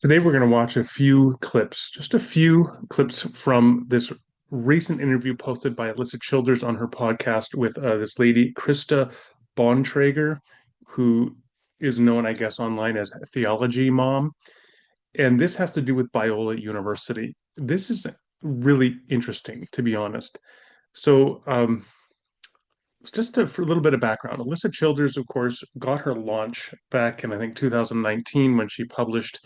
Today, we're going to watch a few clips, just a few clips from this recent interview posted by Alyssa Childers on her podcast with this lady, Krista Bontrager, who is known, I guess, online as Theology Mom. And this has to do with Biola University. This is really interesting, to be honest. So, for a little bit of background, Alyssa Childers, of course, got her launch back in, I think, 2019 when she published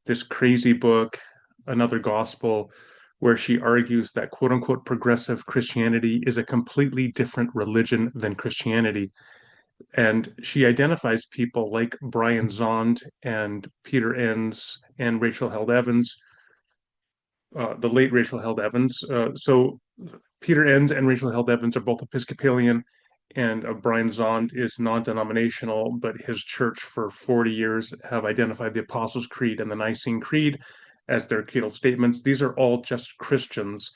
this crazy book, Another Gospel, where she argues that quote unquote progressive Christianity is a completely different religion than Christianity. And she identifies people like Brian Zond and Peter Enns and Rachel Held Evans, the late Rachel Held Evans. So Peter Enns and Rachel Held Evans are both Episcopalian, and Brian Zond is non-denominational, but his church for 40 years have identified the Apostles' Creed and the Nicene Creed as their creedal statements. These are all just Christians.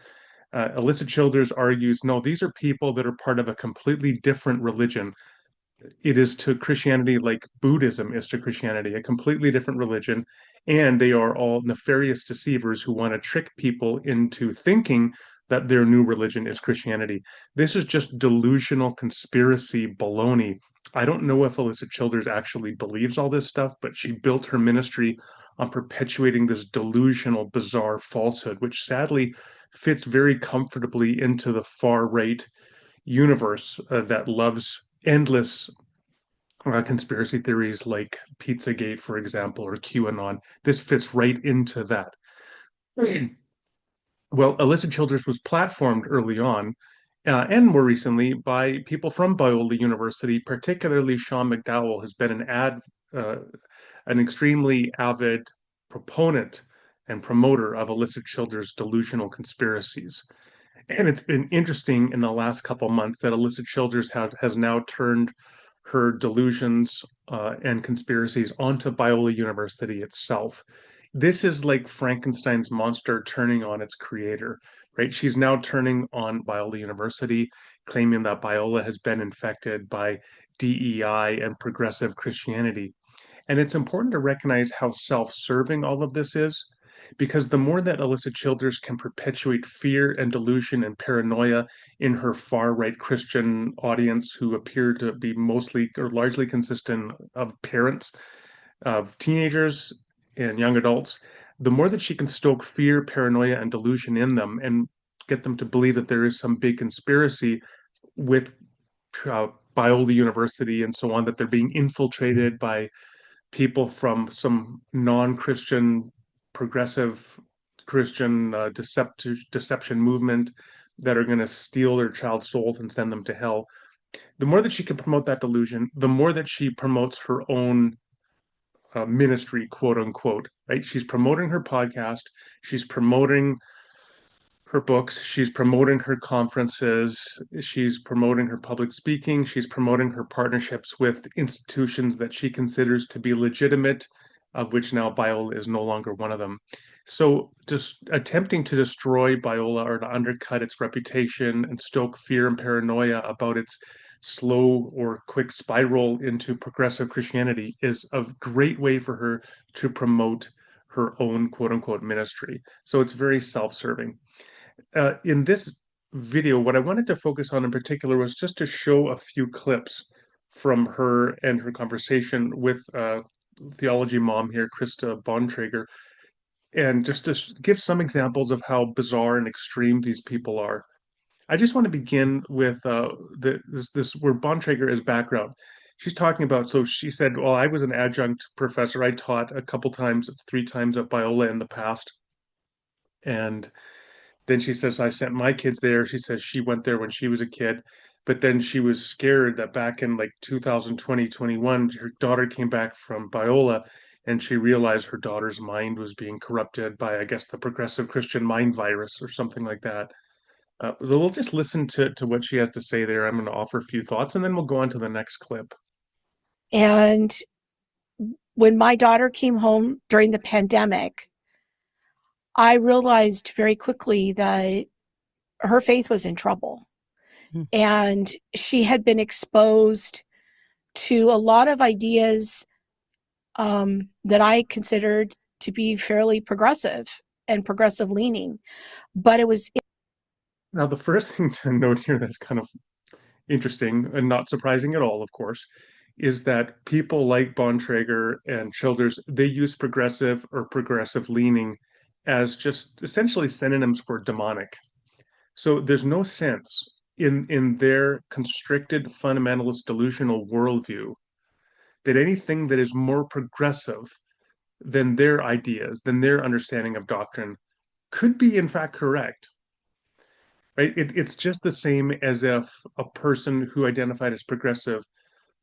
Alyssa Childers argues, no, these are people that are part of a completely different religion. It is to Christianity like Buddhism is to Christianity, a completely different religion. And they are all nefarious deceivers who want to trick people into thinking that their new religion is Christianity. This is just delusional conspiracy baloney. I don't know if Alyssa Childers actually believes all this stuff, but she built her ministry on perpetuating this delusional, bizarre falsehood, which sadly fits very comfortably into the far right universe that loves endless conspiracy theories like Pizzagate, for example, or QAnon. This fits right into that. Well, Alyssa Childers was platformed early on, and more recently by people from Biola University, particularly Sean McDowell has been uh, an extremely avid proponent and promoter of Alyssa Childers' delusional conspiracies. And it's been interesting in the last couple months that Alyssa Childers has now turned her delusions and conspiracies onto Biola University itself. This is like Frankenstein's monster turning on its creator, right? She's now turning on Biola University, claiming that Biola has been infected by DEI and progressive Christianity. And it's important to recognize how self-serving all of this is, because the more that Alyssa Childers can perpetuate fear and delusion and paranoia in her far-right Christian audience, who appear to be mostly or largely consistent of parents of teenagers and young adults, the more that she can stoke fear, paranoia, and delusion in them and get them to believe that there is some big conspiracy with uh, Biola University and so on, that they're being infiltrated by people from some non-Christian, progressive Christian deception movement that are going to steal their child's souls and send them to hell. The more that she can promote that delusion, the more that she promotes her own ministry, quote unquote, right? She's promoting her podcast, she's promoting her books, she's promoting her conferences, she's promoting her public speaking, she's promoting her partnerships with institutions that she considers to be legitimate, of which now Biola is no longer one of them. So just attempting to destroy Biola or to undercut its reputation and stoke fear and paranoia about its slow or quick spiral into progressive Christianity is a great way for her to promote her own quote unquote ministry. So it's very self-serving. In this video, what I wanted to focus on in particular was just to show a few clips from her and her conversation with theology mom here, Krista Bontrager, and just to give some examples of how bizarre and extreme these people are. I just want to begin with this where Bontrager is background. She's talking about, so she said, well, I was an adjunct professor. I taught a couple times, three times at Biola in the past. And then she says, I sent my kids there. She says she went there when she was a kid, but then she was scared that back in like 2020, 21, her daughter came back from Biola and she realized her daughter's mind was being corrupted by, I guess, the progressive Christian mind virus or something like that. So we'll just listen to what she has to say there. I'm going to offer a few thoughts and then we'll go on to the next clip. And when my daughter came home during the pandemic, I realized very quickly that her faith was in trouble. Mm. And she had been exposed to a lot of ideas that I considered to be fairly progressive and progressive leaning, but it was. Now, the first thing to note here that's kind of interesting and not surprising at all, of course, is that people like Bontrager and Childers, they use progressive or progressive leaning as just essentially synonyms for demonic. So there's no sense in their constricted fundamentalist delusional worldview that anything that is more progressive than their ideas, than their understanding of doctrine, could be in fact correct. Right? It's just the same as if a person who identified as progressive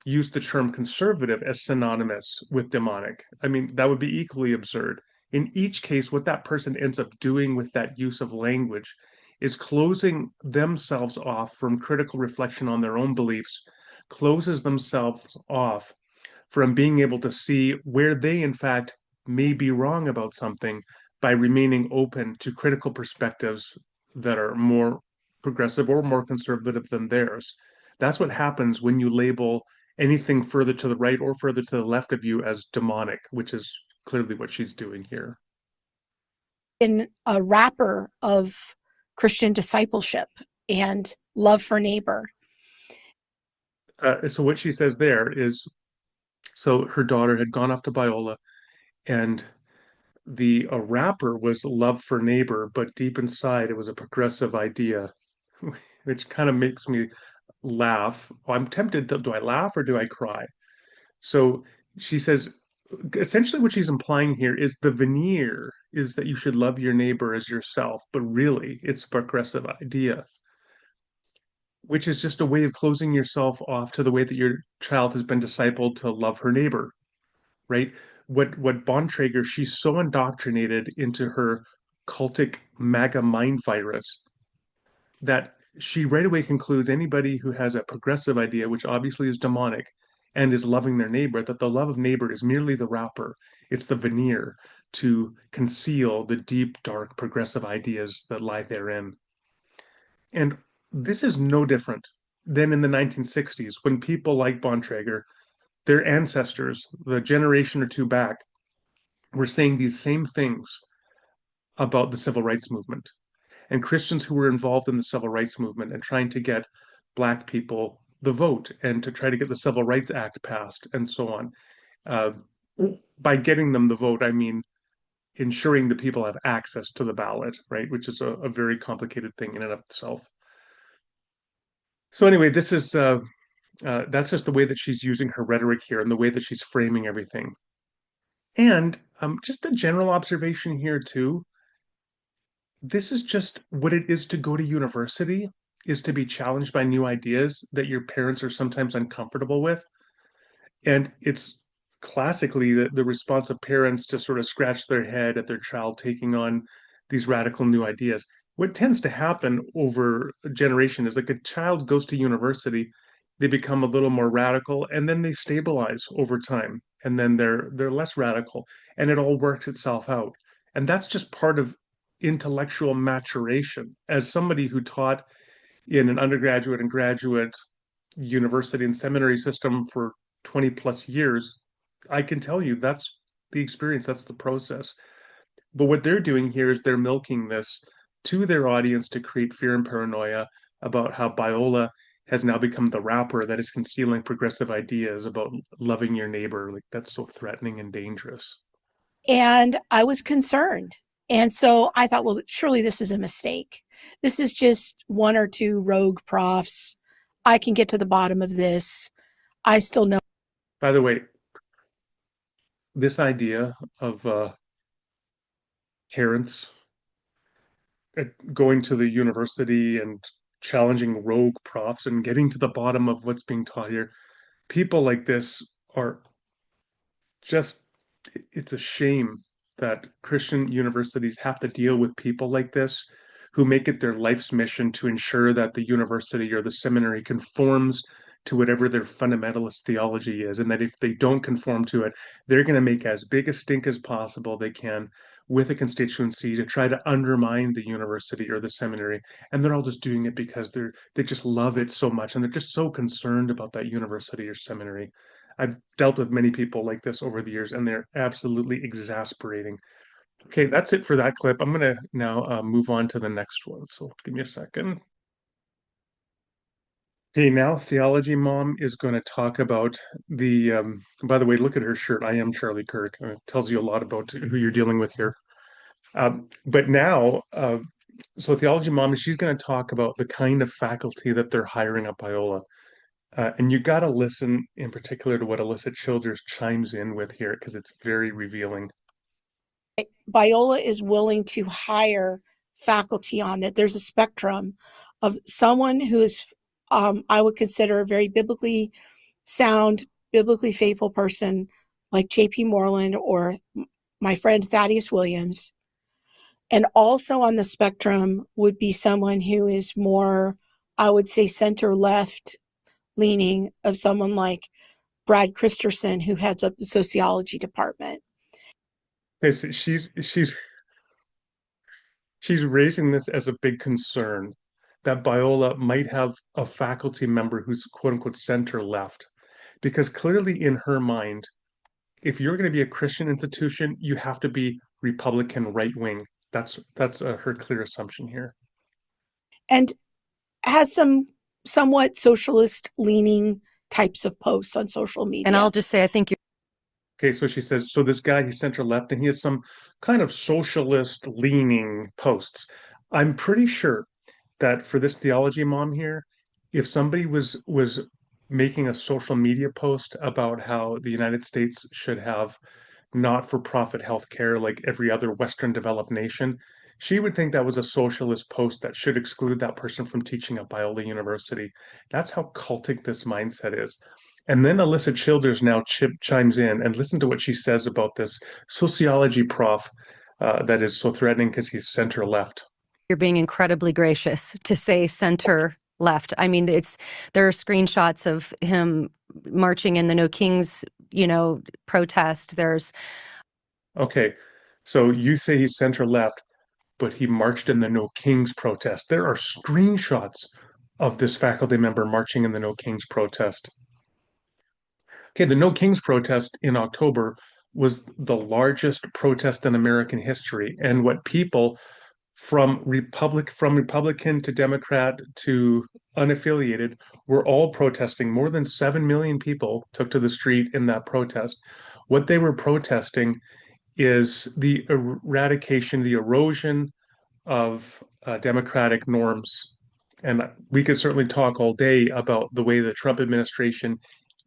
used the term conservative as synonymous with demonic. I mean, that would be equally absurd. In each case, what that person ends up doing with that use of language is closing themselves off from critical reflection on their own beliefs, closes themselves off from being able to see where they, in fact, may be wrong about something by remaining open to critical perspectives that are more progressive or more conservative than theirs. That's what happens when you label anything further to the right or further to the left of you as demonic, which is clearly what she's doing here. In a wrapper of Christian discipleship and love for neighbor. So what she says there is, so her daughter had gone off to Biola, and the wrapper was love for neighbor, but deep inside it was a progressive idea, which kind of makes me laugh. I'm tempted to, do I laugh or do I cry? So she says, essentially what she's implying here is the veneer is that you should love your neighbor as yourself, but really it's a progressive idea, which is just a way of closing yourself off to the way that your child has been discipled to love her neighbor, right? What Bontrager, she's so indoctrinated into her cultic MAGA mind virus that she right away concludes anybody who has a progressive idea, which obviously is demonic, and is loving their neighbor, that the love of neighbor is merely the wrapper. It's the veneer to conceal the deep, dark, progressive ideas that lie therein. And this is no different than in the 1960s when people like Bontrager, their ancestors, the generation or two back, were saying these same things about the civil rights movement. And Christians who were involved in the civil rights movement and trying to get Black people the vote and to try to get the Civil Rights Act passed and so on. Uh, by getting them the vote, I mean ensuring that people have access to the ballot, right? Which is a very complicated thing in and of itself. So anyway, this is that's just the way that she's using her rhetoric here and the way that she's framing everything. And just a general observation here too. This is just what it is to go to university, is to be challenged by new ideas that your parents are sometimes uncomfortable with. And it's classically the response of parents to sort of scratch their head at their child taking on these radical new ideas. What tends to happen over a generation is like a child goes to university, they become a little more radical, and then they stabilize over time, and then they're less radical, and it all works itself out. And that's just part of intellectual maturation. As somebody who taught in an undergraduate and graduate university and seminary system for 20 plus years, I can tell you that's the experience, that's the process. But what they're doing here is they're milking this to their audience to create fear and paranoia about how Biola has now become the rapper that is concealing progressive ideas about loving your neighbor. Like that's so threatening and dangerous. And I was concerned. And so I thought, well, surely this is a mistake. This is just one or two rogue profs. I can get to the bottom of this. I still know. By the way, this idea of parents going to the university and challenging rogue profs and getting to the bottom of what's being taught here, people like this are just, it's a shame that Christian universities have to deal with people like this who make it their life's mission to ensure that the university or the seminary conforms to whatever their fundamentalist theology is, and that if they don't conform to it, they're going to make as big a stink as possible they can with a constituency to try to undermine the university or the seminary. And they're all just doing it because they just love it so much and they're just so concerned about that university or seminary. I've dealt with many people like this over the years, and they're absolutely exasperating. Okay, that's it for that clip. I'm going to now move on to the next one. So give me a second. Okay, now Theology Mom is going to talk about by the way, look at her shirt. I am Charlie Kirk. It tells you a lot about who you're dealing with here. But now, so Theology Mom, she's going to talk about the kind of faculty that they're hiring at Biola. And you got to listen in particular to what Alyssa Childers chimes in with here because it's very revealing. Biola is willing to hire faculty on that. There's a spectrum of someone who is, I would consider a very biblically sound, biblically faithful person like J.P. Moreland or my friend Thaddeus Williams. And also on the spectrum would be someone who is more, I would say, center left leaning, of someone like Brad Christerson, who heads up the sociology department. Okay, so she's raising this as a big concern that Biola might have a faculty member who's quote unquote center left. Because clearly in her mind, if you're going to be a Christian institution, you have to be Republican right wing. That's her clear assumption here. And has some somewhat socialist leaning types of posts on social And media. I'll just say, I think you're Okay, so she says, so this guy, he's center left, and he has some kind of socialist leaning posts. I'm pretty sure that for this theology mom here, if somebody was making a social media post about how the United States should have not-for-profit healthcare like every other Western developed nation, she would think that was a socialist post that should exclude that person from teaching at Biola University. That's how cultic this mindset is. And then Alyssa Childers now chimes in and listen to what she says about this sociology prof that is so threatening because he's center left. you're being incredibly gracious to say center left. I mean, there are screenshots of him marching in the No Kings, protest. There's Okay, so you say he's center left, but he marched in the No Kings protest. There are screenshots of this faculty member marching in the No Kings protest. Okay, the No Kings protest in October was the largest protest in American history, and what people from Republican to Democrat to unaffiliated were all protesting. More than 7 million people took to the street in that protest. What they were protesting is the eradication, the erosion of democratic norms. And we could certainly talk all day about the way the Trump administration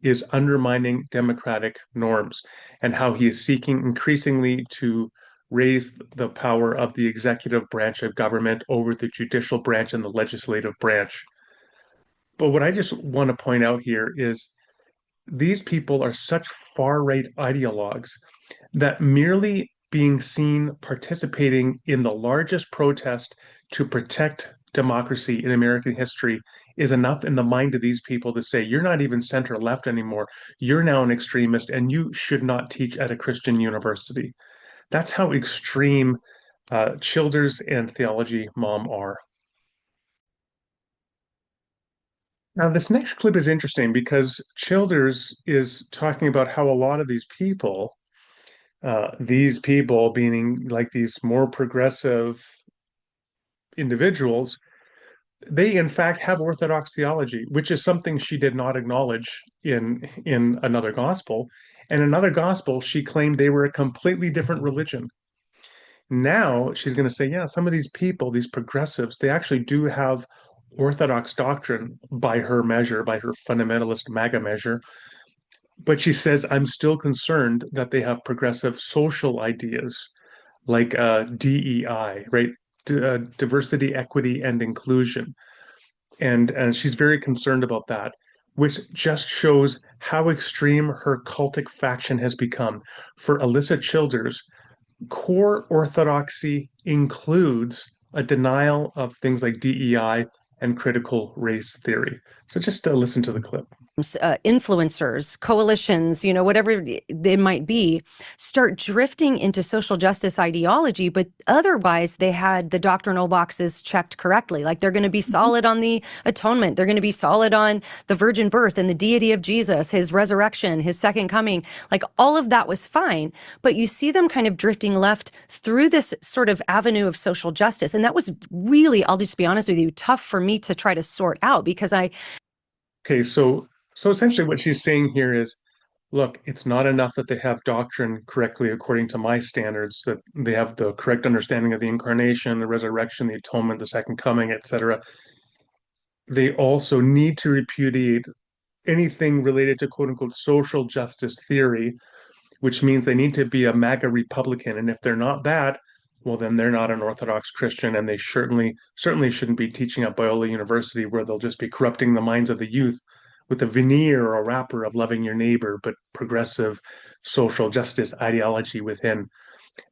is undermining democratic norms and how he is seeking increasingly to raise the power of the executive branch of government over the judicial branch and the legislative branch. But what I just want to point out here is these people are such far right ideologues that merely being seen participating in the largest protest to protect democracy in American history is enough in the mind of these people to say, you're not even center left anymore. You're now an extremist and you should not teach at a Christian university. That's how extreme Childers and Theology Mom are. Now, this next clip is interesting because Childers is talking about how a lot of these people being like these more progressive individuals, they in fact have Orthodox theology, which is something she did not acknowledge in another gospel. And another gospel, she claimed they were a completely different religion. Now she's going to say, yeah, some of these people, these progressives, they actually do have Orthodox doctrine by her measure, by her fundamentalist MAGA measure. But she says, I'm still concerned that they have progressive social ideas like DEI, right? Diversity, equity, and inclusion. And she's very concerned about that, which just shows how extreme her cultic faction has become. For Alyssa Childers, core orthodoxy includes a denial of things like DEI and critical race theory. So just listen to the clip. influencers, coalitions, whatever they might be, start drifting into social justice ideology. But otherwise, they had the doctrinal boxes checked correctly. Like they're going to be solid on the atonement. They're going to be solid on the virgin birth and the deity of Jesus, his resurrection, his second coming. Like all of that was fine. But you see them kind of drifting left through this sort of avenue of social justice. And that was really, I'll just be honest with you, tough for me to try to sort out because Okay, so essentially what she's saying here is, look, it's not enough that they have doctrine correctly according to my standards, that they have the correct understanding of the incarnation, the resurrection, the atonement, the second coming, etc. They also need to repudiate anything related to quote unquote social justice theory, which means they need to be a MAGA Republican. And if they're not that, well, then they're not an Orthodox Christian, and they certainly shouldn't be teaching at Biola University, where they'll just be corrupting the minds of the youth with a veneer or a wrapper of loving your neighbor, but progressive social justice ideology within.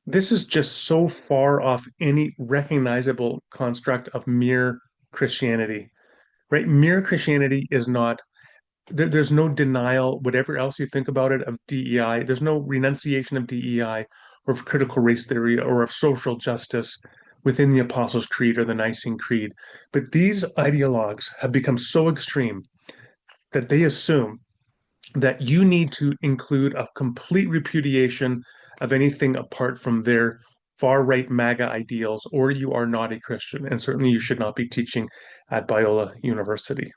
This is just so far off any recognizable construct of mere Christianity, right? Mere Christianity is not there's no denial, whatever else you think about it, of DEI. There's no renunciation of DEI or of critical race theory or of social justice within the Apostles' Creed or the Nicene Creed. But these ideologues have become so extreme that they assume that you need to include a complete repudiation of anything apart from their far right MAGA ideals, or you are not a Christian. And certainly you should not be teaching at Biola University.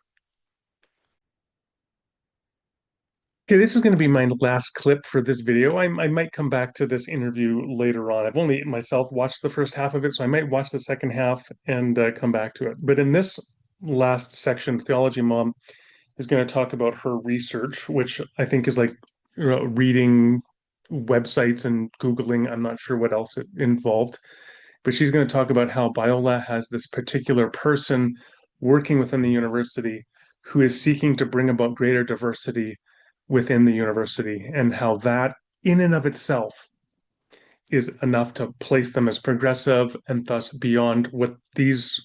Okay, this is going to be my last clip for this video. I might come back to this interview later on. I've only myself watched the first half of it, so I might watch the second half and come back to it. But in this last section, Theology Mom is going to talk about her research, which I think is like reading websites and Googling. I'm not sure what else it involved, but she's going to talk about how Biola has this particular person working within the university who is seeking to bring about greater diversity within the university, and how that in and of itself is enough to place them as progressive and thus beyond what these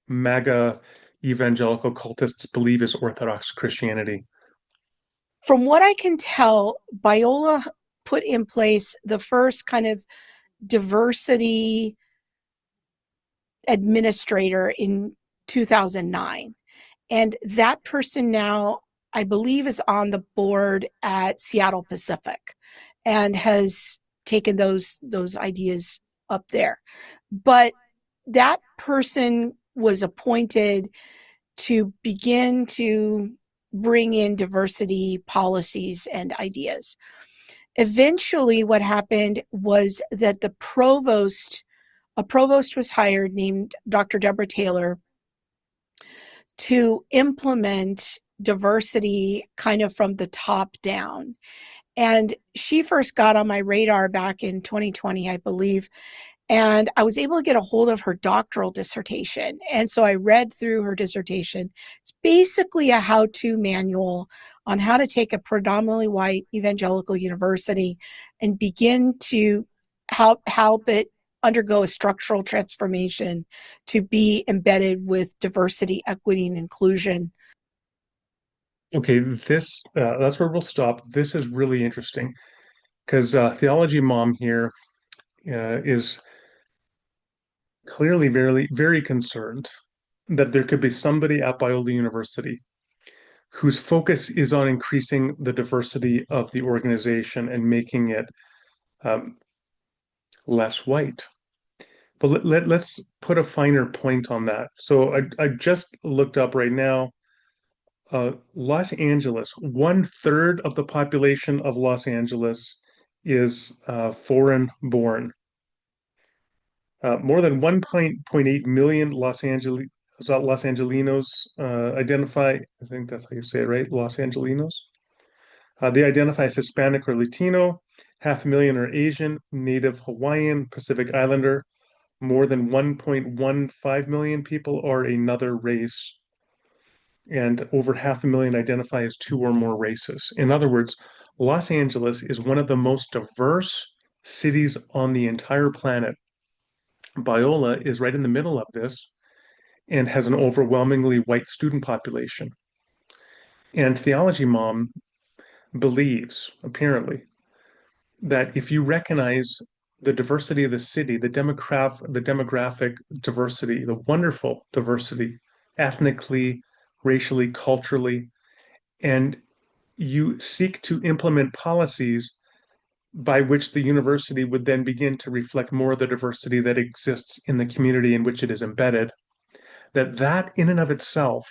MAGA evangelical cultists believe is Orthodox Christianity. From what I can tell, Biola put in place the first kind of diversity administrator in 2009. And that person now, I believe, is on the board at Seattle Pacific and has taken those ideas up there. But that person was appointed to begin to bring in diversity policies and ideas. Eventually, what happened was that a provost was hired named Dr. Deborah Taylor to implement diversity kind of from the top down. And she first got on my radar back in 2020, I believe. And I was able to get a hold of her doctoral dissertation. And so I read through her dissertation. It's basically a how-to manual on how to take a predominantly white evangelical university and begin to help it undergo a structural transformation to be embedded with diversity, equity, and inclusion. Okay, this that's where we'll stop. This is really interesting because Theology Mom here is clearly very concerned that there could be somebody at Biola University whose focus is on increasing the diversity of the organization and making it um, less white. But let's put a finer point on that. So I just looked up right now. Los Angeles, 1/3 of the population of Los Angeles is foreign born. More than 1.8 million Los Angelinos identify, I think that's how you say it, right? Los Angelinos. They identify as Hispanic or Latino. 500,000 are Asian, Native Hawaiian, Pacific Islander. More than 1.15 million people are another race, and over 500,000 identify as two or more races. In other words, Los Angeles is one of the most diverse cities on the entire planet. Biola is right in the middle of this and has an overwhelmingly white student population. And Theology Mom believes, apparently, that if you recognize the diversity of the city, the demographic diversity, the wonderful diversity, ethnically, racially, culturally, and you seek to implement policies by which the university would then begin to reflect more of the diversity that exists in the community in which it is embedded, that in and of itself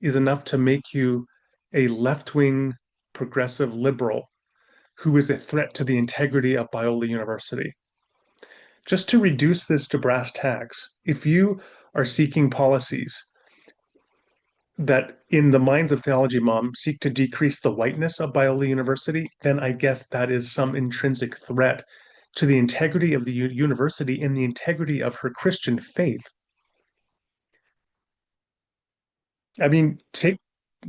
is enough to make you a left-wing progressive liberal who is a threat to the integrity of Biola University. Just to reduce this to brass tacks, if you are seeking policies that, in the minds of Theology Mom, seek to decrease the whiteness of Biola University, then I guess that is some intrinsic threat to the integrity of the university and the integrity of her Christian faith. I mean,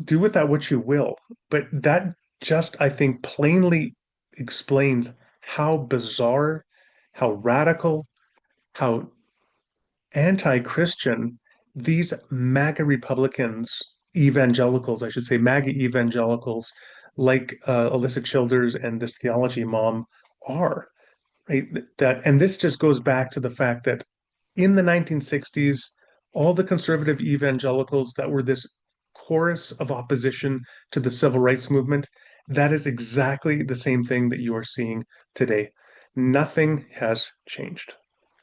do with that what you will, but that just, I think, plainly explains how bizarre, how radical, how anti-Christian these MAGA Republicans, evangelicals, I should say, MAGA evangelicals, like Alyssa Childers and this Theology Mom are, right? And this just goes back to the fact that in the 1960s, all the conservative evangelicals that were this chorus of opposition to the civil rights movement, that is exactly the same thing that you are seeing today. Nothing has changed.